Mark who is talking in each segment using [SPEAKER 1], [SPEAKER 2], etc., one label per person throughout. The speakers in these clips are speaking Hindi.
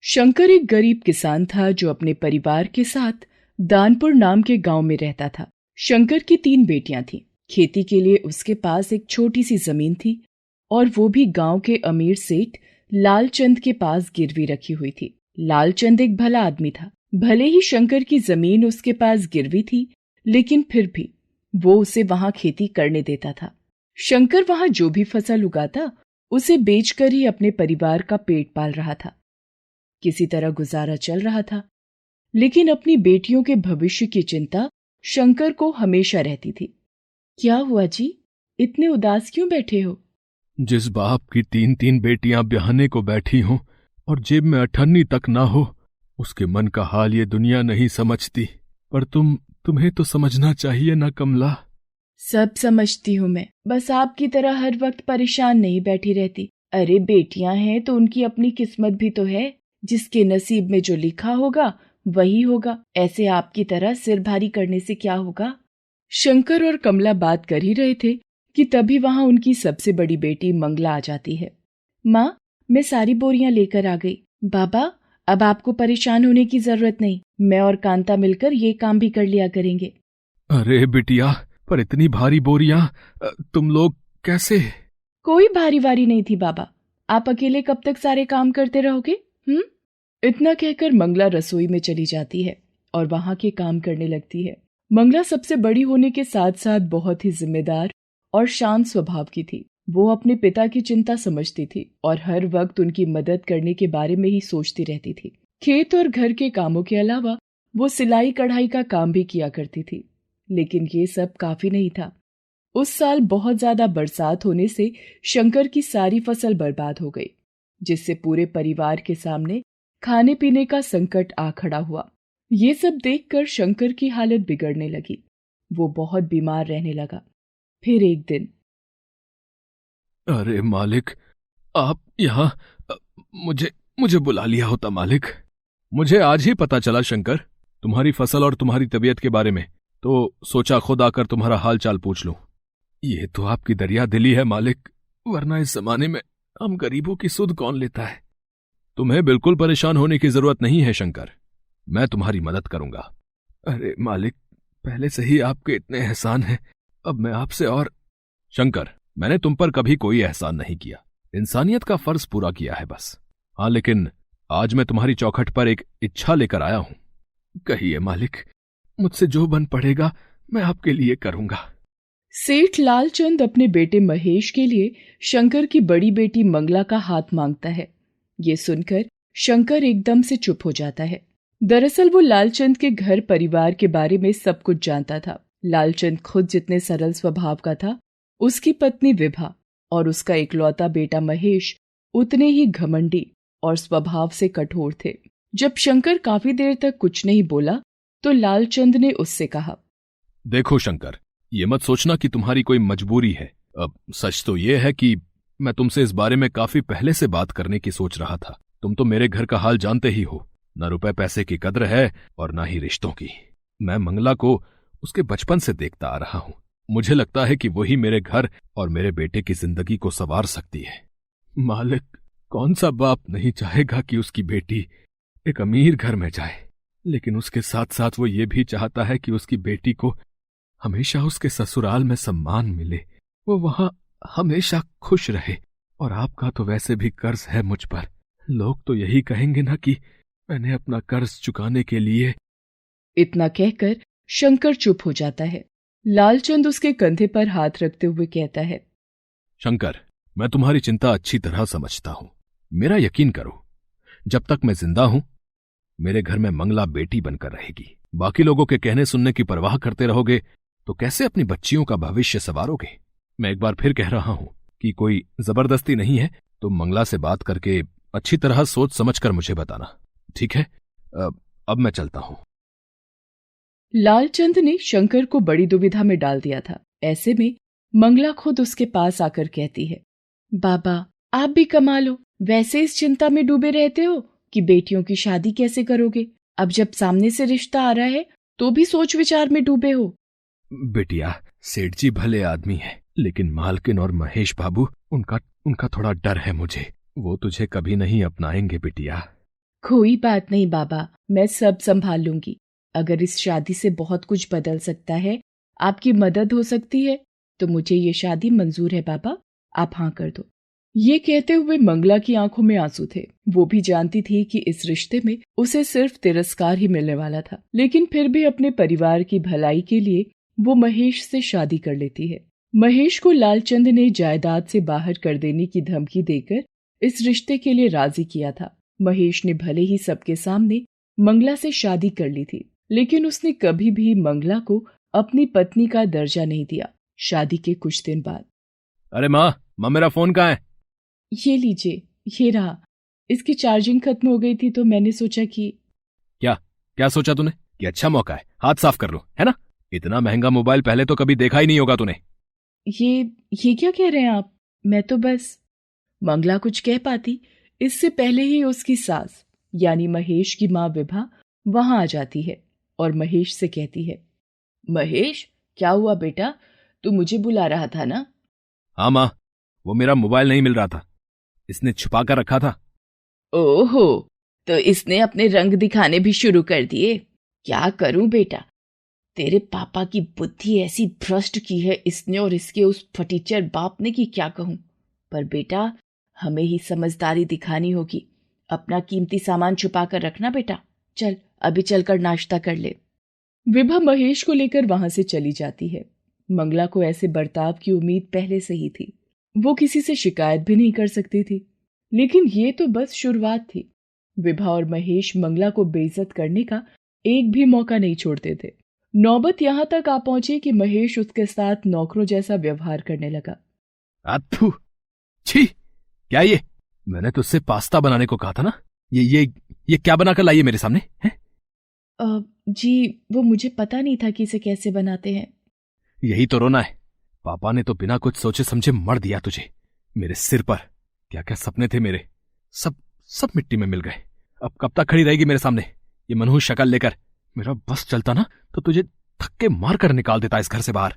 [SPEAKER 1] शंकर एक गरीब किसान था जो अपने परिवार के साथ दानपुर नाम के गांव में रहता था। शंकर की 3 बेटियां थीं। खेती के लिए उसके पास एक छोटी सी जमीन थी और वो भी गांव के अमीर सेठ लालचंद के पास गिरवी रखी हुई थी। लालचंद एक भला आदमी था। भले ही शंकर की जमीन उसके पास गिरवी थी, लेकिन फिर भी वो उसे वहां खेती करने देता था। शंकर वहां जो भी फसल उगाता उसे बेचकर ही अपने परिवार का पेट पाल रहा था। किसी तरह गुजारा चल रहा था, लेकिन अपनी बेटियों के भविष्य की चिंता शंकर को हमेशा रहती थी। क्या हुआ जी, इतने उदास क्यों बैठे हो?
[SPEAKER 2] जिस बाप की 3 बेटियां ब्याहने को बैठी हों और जेब में अठन्नी तक ना हो, उसके मन का हाल ये दुनिया नहीं समझती। पर तुम्हें तो समझना चाहिए ना कमला।
[SPEAKER 1] सब समझती हूँ मैं, बस आपकी तरह हर वक्त परेशान नहीं बैठी रहती। अरे बेटियां हैं तो उनकी अपनी किस्मत भी तो है। जिसके नसीब में जो लिखा होगा वही होगा। ऐसे आपकी तरह सिर भारी करने से क्या होगा? शंकर और कमला बात कर ही रहे थे कि तभी वहां उनकी सबसे बड़ी बेटी मंगला आ जाती है। माँ, मैं सारी बोरियां लेकर आ गई। बाबा, अब आपको परेशान होने की जरूरत नहीं, मैं और कांता मिलकर ये काम भी कर लिया करेंगे।
[SPEAKER 2] अरे बिटिया, पर इतनी भारी बोरियां तुम लोग कैसे?
[SPEAKER 1] कोई भारी वारी नहीं थी बाबा, आप अकेले कब तक सारे काम करते रहोगे? इतना कहकर मंगला रसोई में चली जाती है और वहां के काम करने लगती है। मंगला सबसे बड़ी होने के साथ साथ बहुत ही जिम्मेदार और शांत स्वभाव की थी। वो अपने पिता की चिंता समझती थी और हर वक्त उनकी मदद करने के बारे में ही सोचती रहती थी। खेत और घर के कामों के अलावा वो सिलाई कढ़ाई का काम भी किया करती थी, लेकिन ये सब काफी नहीं था। उस साल बहुत ज्यादा बरसात होने से शंकर की सारी फसल बर्बाद हो गई, जिससे पूरे परिवार के सामने खाने पीने का संकट आ खड़ा हुआ। ये सब देखकर शंकर की हालत बिगड़ने लगी। वो बहुत बीमार रहने लगा। फिर एक दिन,
[SPEAKER 2] अरे मालिक, आप यहाँ मुझे बुला लिया होता मालिक। मुझे आज ही पता चला शंकर, तुम्हारी फसल और तुम्हारी तबीयत के बारे में, तो सोचा खुद आकर तुम्हारा हाल चाल पूछ लूं। ये तो आपकी दरिया दिली है मालिक, वरना इस जमाने में हम गरीबों की सुध कौन लेता है। तुम्हें बिल्कुल परेशान होने की जरूरत नहीं है शंकर, मैं तुम्हारी मदद करूंगा। अरे मालिक, पहले से ही आपके इतने एहसान हैं, अब मैं आपसे और। शंकर, मैंने तुम पर कभी कोई एहसान नहीं किया, इंसानियत का फर्ज पूरा किया है बस। हाँ, लेकिन आज मैं तुम्हारी चौखट पर एक इच्छा लेकर आया हूं। कहिए मालिक, मुझसे जो बन पड़ेगा मैं आपके लिए करूंगा।
[SPEAKER 1] सेठ लालचंद अपने बेटे महेश के लिए शंकर की बड़ी बेटी मंगला का हाथ मांगता है। ये सुनकर शंकर एकदम से चुप हो जाता है। दरअसल वो लालचंद के घर परिवार के बारे में सब कुछ जानता था। लालचंद खुद जितने सरल स्वभाव का था, उसकी पत्नी विभा और उसका इकलौता बेटा महेश उतने ही घमंडी और स्वभाव से कठोर थे। जब शंकर काफी देर तक कुछ नहीं बोला तो लालचंद ने उससे कहा,
[SPEAKER 2] देखो शंकर, ये मत सोचना कि तुम्हारी कोई मजबूरी है। अब सच तो ये है कि मैं तुमसे इस बारे में काफी पहले से बात करने की सोच रहा था। तुम तो मेरे घर का हाल जानते ही हो, न रुपए पैसे की कद्र है और न ही रिश्तों की। मैं मंगला को उसके बचपन से देखता आ रहा हूं। मुझे लगता है कि वही मेरे घर और मेरे बेटे की जिंदगी को संवार सकती है। मालिक, कौन सा बाप नहीं चाहेगा कि उसकी बेटी एक अमीर घर में जाए, लेकिन उसके साथ साथ वो ये भी चाहता है कि उसकी बेटी को हमेशा उसके ससुराल में सम्मान मिले, वो वहां हमेशा खुश रहे। और आपका तो वैसे भी कर्ज है मुझ पर। लोग तो यही कहेंगे ना कि मैंने अपना कर्ज चुकाने के लिए।
[SPEAKER 1] इतना कहकर शंकर चुप हो जाता है। लालचंद उसके कंधे पर हाथ रखते हुए कहता है,
[SPEAKER 2] शंकर, मैं तुम्हारी चिंता अच्छी तरह समझता हूं। मेरा यकीन करो, जब तक मैं जिंदा हूं मेरे घर में मंगला बेटी बनकर रहेगी। बाकी लोगों के कहने सुनने की परवाह करते रहोगे तो कैसे अपनी बच्चियों का भविष्य संवारोगे। मैं एक बार फिर कह रहा हूं कि कोई जबरदस्ती नहीं है, तो मंगला से बात करके अच्छी तरह सोच समझकर मुझे बताना, ठीक है? अब मैं चलता हूं।
[SPEAKER 1] लालचंद ने शंकर को बड़ी दुविधा में डाल दिया था। ऐसे में मंगला खुद उसके पास आकर कहती है, बाबा, आप भी कमा लो। वैसे इस चिंता में डूबे रहते हो कि बेटियों की शादी कैसे करोगे। अब जब सामने से रिश्ता आ रहा है तो भी सोच विचार में डूबे हो।
[SPEAKER 2] बेटिया, सेठ जी भले आदमी है, लेकिन मालकिन और महेश बाबू, उनका थोड़ा डर है मुझे। वो तुझे कभी नहीं अपनाएंगे बिटिया।
[SPEAKER 1] कोई बात नहीं बाबा, मैं सब संभाल लूंगी। अगर इस शादी से बहुत कुछ बदल सकता है, आपकी मदद हो सकती है, तो मुझे ये शादी मंजूर है बाबा, आप हाँ कर दो। ये कहते हुए मंगला की आंखों में आंसू थे। वो भी जानती थी कि इस रिश्ते में उसे सिर्फ तिरस्कार ही मिलने वाला था, लेकिन फिर भी अपने परिवार की भलाई के लिए वो महेश से शादी कर लेती है। महेश को लालचंद ने जायदाद से बाहर कर देने की धमकी देकर इस रिश्ते के लिए राजी किया था। महेश ने भले ही सबके सामने मंगला से शादी कर ली थी, लेकिन उसने कभी भी मंगला को अपनी पत्नी का दर्जा नहीं दिया। शादी के कुछ दिन बाद,
[SPEAKER 2] अरे माँ, मेरा फोन कहाँ है?
[SPEAKER 1] ये लीजिए, ये रहा। इसकी चार्जिंग खत्म हो गई थी तो मैंने सोचा कि
[SPEAKER 2] क्या सोचा तूने कि अच्छा मौका है, हाथ साफ कर लूं, है ना? इतना महंगा मोबाइल पहले तो कभी देखा ही नहीं होगा तूने।
[SPEAKER 1] ये क्या कह रहे हैं आप? मैं तो बस। मंगला कुछ कह पाती इससे पहले ही उसकी सास यानी महेश की माँ विभा वहां आ जाती है और महेश से कहती है, महेश, क्या हुआ बेटा, तू मुझे बुला रहा था ना?
[SPEAKER 2] हाँ माँ, वो मेरा मोबाइल नहीं मिल रहा था, इसने छुपा कर रखा था।
[SPEAKER 1] ओहो, तो इसने अपने रंग दिखाने भी शुरू कर दिए। क्या करूं बेटा, तेरे पापा की बुद्धि ऐसी भ्रष्ट की है इसने और इसके उस फटीचर बाप ने कि क्या कहूं। पर बेटा, हमें ही समझदारी दिखानी होगी। अपना कीमती सामान छुपा कर रखना बेटा। चल, अभी चलकर नाश्ता कर ले। विभा महेश को लेकर वहां से चली जाती है। मंगला को ऐसे बर्ताव की उम्मीद पहले से ही थी। वो किसी से शिकायत भी नहीं कर सकती थी, लेकिन ये तो बस शुरुआत थी। विभा और महेश मंगला को बेइज्जत करने का एक भी मौका नहीं छोड़ते थे। नौबत यहां तक आ पहुंची कि महेश उसके साथ नौकरों जैसा व्यवहार करने लगा।
[SPEAKER 2] अथू, छी, क्या ये? मैंने तुझसे पास्ता बनाने को कहा था ना। ये क्या बनाकर लाई है मेरे सामने है?
[SPEAKER 1] जी, वो मुझे पता नहीं था कि इसे कैसे बनाते हैं।
[SPEAKER 2] यही तो रोना है, पापा ने तो बिना कुछ सोचे समझे मर दिया तुझे। मेरे सिर पर क्या क्या सपने थे मेरे, सब मिट्टी में मिल गए। अब कब तक खड़ी रहेगी मेरे सामने ये मनहूस शक्ल लेकर? मेरा बस चलता ना तो तुझे धक्के मार कर निकाल देता इस घर से बाहर।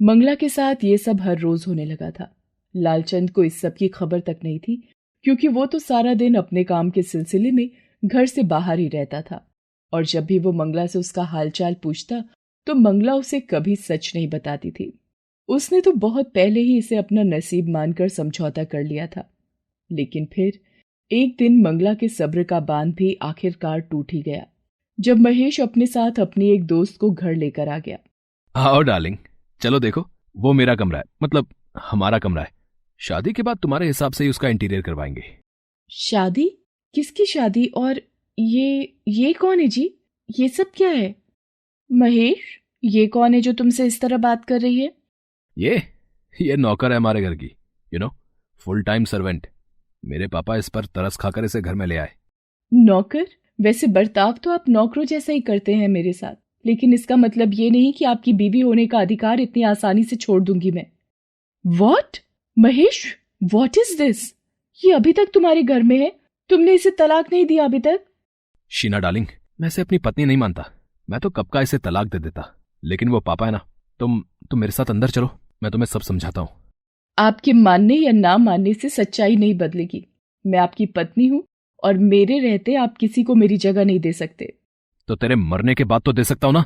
[SPEAKER 1] मंगला के साथ ये सब हर रोज होने लगा था। लालचंद को इस सब की खबर तक नहीं थी, क्योंकि वो तो सारा दिन अपने काम के सिलसिले में घर से बाहर ही रहता था। और जब भी वो मंगला से उसका हालचाल पूछता तो मंगला उसे कभी सच नहीं बताती थी। उसने तो बहुत पहले ही इसे अपना नसीब मानकर समझौता कर लिया था। लेकिन फिर एक दिन मंगला के सब्र का बांध भी आखिरकार टूट ही गया, जब महेश अपने साथ अपनी एक दोस्त को घर लेकर आ गया।
[SPEAKER 2] आओ डार्लिंग, चलो देखो, वो मेरा कमरा है, मतलब हमारा कमरा है। शादी के बाद तुम्हारे हिसाब से ही उसका इंटीरियर करवाएंगे।
[SPEAKER 1] शादी? किसकी शादी? और ये कौन है जी? ये सब क्या है? महेश, ये कौन है जो तुमसे इस तरह बात कर रही है?
[SPEAKER 2] ये नौकर है हमारे घर की, फुल टाइम सर्वेंट। मेरे पापा इस पर तरस खाकर इसे घर में ले आए।
[SPEAKER 1] नौकर? वैसे बर्ताव तो आप नौकरों जैसा ही करते हैं मेरे साथ, लेकिन इसका मतलब ये नहीं कि आपकी बीवी होने का अधिकार इतनी आसानी से छोड़ दूंगी मैं। What? Mahesh, what is this? ये अभी तक तुम्हारे घर में है? तुमने इसे तलाक नहीं दिया अभी तक?
[SPEAKER 2] शीना डार्लिंग, मैं इसे अपनी पत्नी नहीं मानता। मैं तो कब का इसे तलाक दे देता, लेकिन वो पापा है ना। तुम मेरे साथ अंदर चलो, मैं तुम्हें सब समझाता हूँ।
[SPEAKER 1] आपके मानने या ना मानने से सच्चाई नहीं बदलेगी। मैं आपकी पत्नी हूँ और मेरे रहते आप किसी को मेरी जगह नहीं दे सकते।
[SPEAKER 2] तो तेरे मरने के बाद तो दे सकता हूं ना।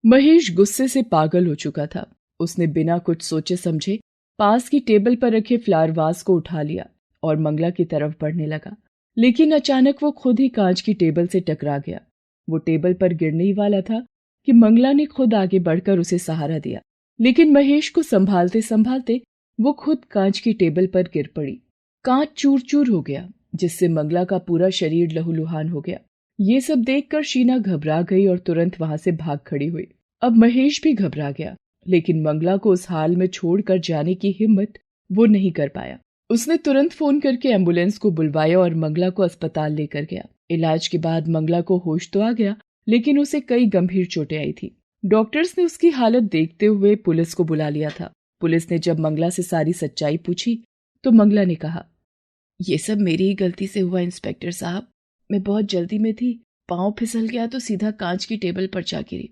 [SPEAKER 1] महेश गुस्से से पागल हो चुका था। उसने बिना कुछ सोचे समझे पास की टेबल पर रखे फ्लावर वास को उठा लिया और मंगला की तरफ बढ़ने लगा, लेकिन अचानक वो खुद ही कांच की टेबल से टकरा गया। वो टेबल पर गिरने ही वाला था कि मंगला ने खुद आगे बढ़कर उसे सहारा दिया, लेकिन महेश को संभालते संभालते वो खुद कांच की टेबल पर गिर पड़ी। कांच चूर चूर हो गया, जिससे मंगला का पूरा शरीर लहूलुहान हो गया। ये सब देखकर शीना घबरा गई और तुरंत वहां से भाग खड़ी हुई। अब महेश भी घबरा गया, लेकिन मंगला को उस हाल में छोड़कर जाने की हिम्मत वो नहीं कर पाया। उसने तुरंत फोन करके एम्बुलेंस को बुलवाया और मंगला को अस्पताल लेकर गया। इलाज के बाद मंगला को होश तो आ गया, लेकिन उसे कई गंभीर चोटें आई थी। डॉक्टर्स ने उसकी हालत देखते हुए पुलिस को बुला लिया था। पुलिस ने जब मंगला से सारी सच्चाई पूछी तो मंगला ने कहा, ये सब मेरी ही गलती से हुआ इंस्पेक्टर साहब। मैं बहुत जल्दी में थी, पांव फिसल गया तो सीधा कांच की टेबल पर जा गिरी।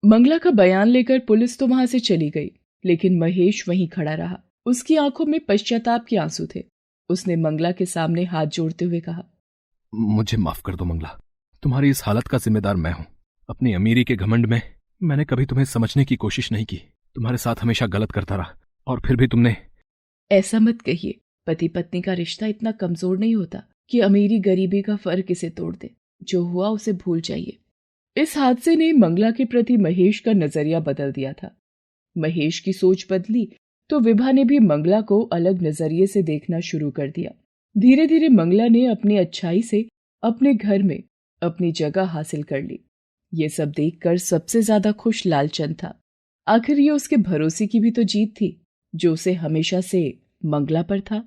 [SPEAKER 1] मंगला का बयान लेकर पुलिस तो वहां से चली गई, लेकिन महेश वहीं खड़ा रहा। उसकी आंखों में पश्चाताप के आंसू थे। उसने मंगला के सामने हाथ जोड़ते हुए कहा,
[SPEAKER 2] मुझे माफ कर दो मंगला, तुम्हारी इस हालत का जिम्मेदार मैं हूं। अपनी अमीरी के घमंड में मैंने कभी तुम्हें समझने की कोशिश नहीं की, तुम्हारे साथ हमेशा गलत करता रहा, और फिर भी तुमने।
[SPEAKER 1] ऐसा मत कहिए, पति पत्नी का रिश्ता इतना कमजोर नहीं होता कि अमीरी गरीबी का फर्क इसे तोड़ दे। जो हुआ उसे भूल जाइए। इस हादसे ने मंगला के प्रति महेश का नजरिया बदल दिया था। महेश की सोच बदली तो विभा ने भी मंगला को अलग नजरिए से देखना शुरू कर दिया। धीरे धीरे मंगला ने अपनी अच्छाई से अपने घर में अपनी जगह हासिल कर ली। ये सब देखकर सबसे ज्यादा खुश लालचंद था। आखिर ये उसके भरोसे की भी तो जीत थी जो उसे हमेशा से मंगला पर था।